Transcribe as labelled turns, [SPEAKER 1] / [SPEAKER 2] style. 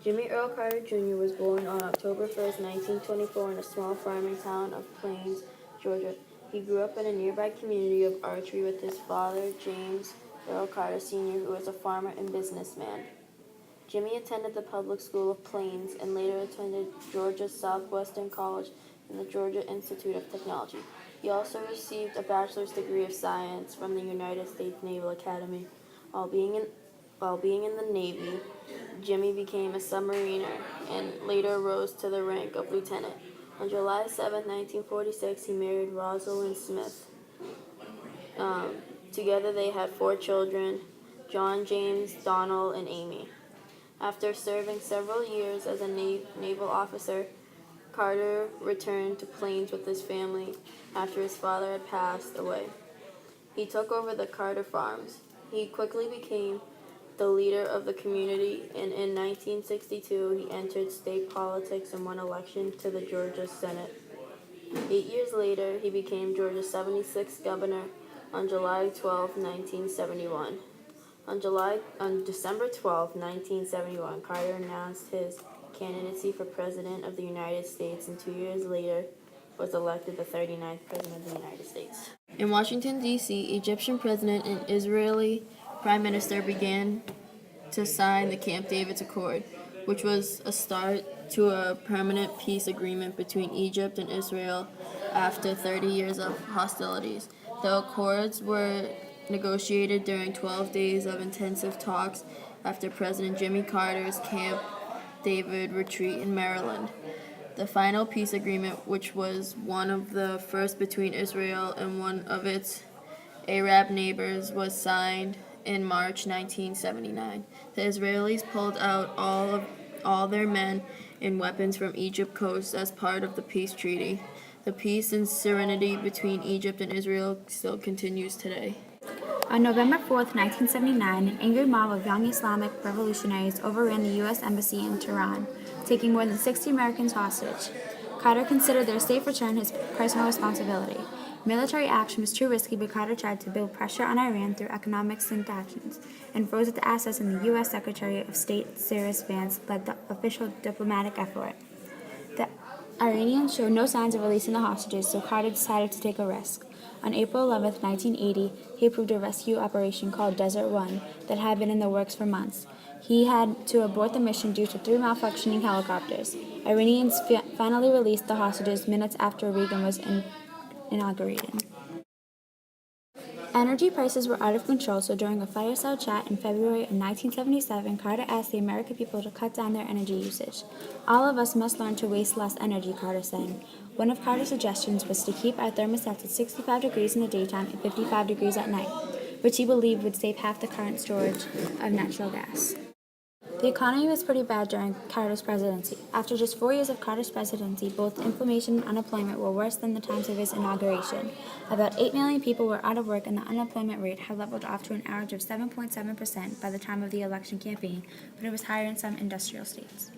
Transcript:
[SPEAKER 1] Jimmy Earl Carter Jr. was born on October 1st, 1924 in a small farming town of Plains, Georgia. He grew up in a nearby community of Archery with his father, James Earl Carter Sr., who was a farmer and businessman. Jimmy attended the public school of Plains and later attended Georgia Southwestern College and the Georgia Institute of Technology. He also received a bachelor's degree of science from the United States Naval Academy. While being in the Navy, Jimmy became a submariner and later rose to the rank of lieutenant. On July 7, 1946, he married Rosalind Smith. Together they had 4 children, John, James, Donald, and Amy. After serving several years as a naval officer, Carter returned to Plains with his family after his father had passed away. He took over the Carter Farms. He quickly became the leader of the community, and in 1962 he entered state politics and won election to the Georgia Senate. 8 years later, he became Georgia's 76th governor on July 12, 1971. On December 12, 1971, Carter announced his candidacy for President of the United States, and 2 years later was elected the 39th President of the United States. In Washington, D.C., Egyptian President and Israeli Prime Minister began to sign the Camp David Accord, which was a start to a permanent peace agreement between Egypt and Israel after 30 years of hostilities. The accords were negotiated during 12 days of intensive talks after President Jimmy Carter's Camp David retreat in Maryland. The final peace agreement, which was one of the first between Israel and one of its Arab neighbors, was signed in March 1979. The Israelis pulled out all their men and weapons from Egypt coast as part of the peace treaty. The peace and serenity between Egypt and Israel still continues today.
[SPEAKER 2] On November 4, 1979, an angry mob of young Islamic revolutionaries overran the U.S. Embassy in Tehran, taking more than 60 Americans hostage. Carter considered their safe return his personal responsibility. Military action was too risky, but Carter tried to build pressure on Iran through economic sanctions and froze the assets in the U.S. Secretary of State Cyrus Vance led the official diplomatic effort. The Iranians showed no signs of releasing the hostages, so Carter decided to take a risk. On April 11, 1980, he approved a rescue operation called Desert One that had been in the works for months. He had to abort the mission due to 3 malfunctioning helicopters. Iranians finally released the hostages minutes after Reagan was inaugurated. Energy prices were out of control, so during a fireside chat in February of 1977, Carter asked the American people to cut down their energy usage. All of us must learn to waste less energy, Carter said. One of Carter's suggestions was to keep our thermostats at 65 degrees in the daytime and 55 degrees at night, which he believed would save half the current storage of natural gas. The economy was pretty bad during Carter's presidency. After just 4 years of Carter's presidency, both inflation and unemployment were worse than the times of his inauguration. About 8 million people were out of work, and the unemployment rate had leveled off to an average of 7.7% by the time of the election campaign, but it was higher in some industrial states.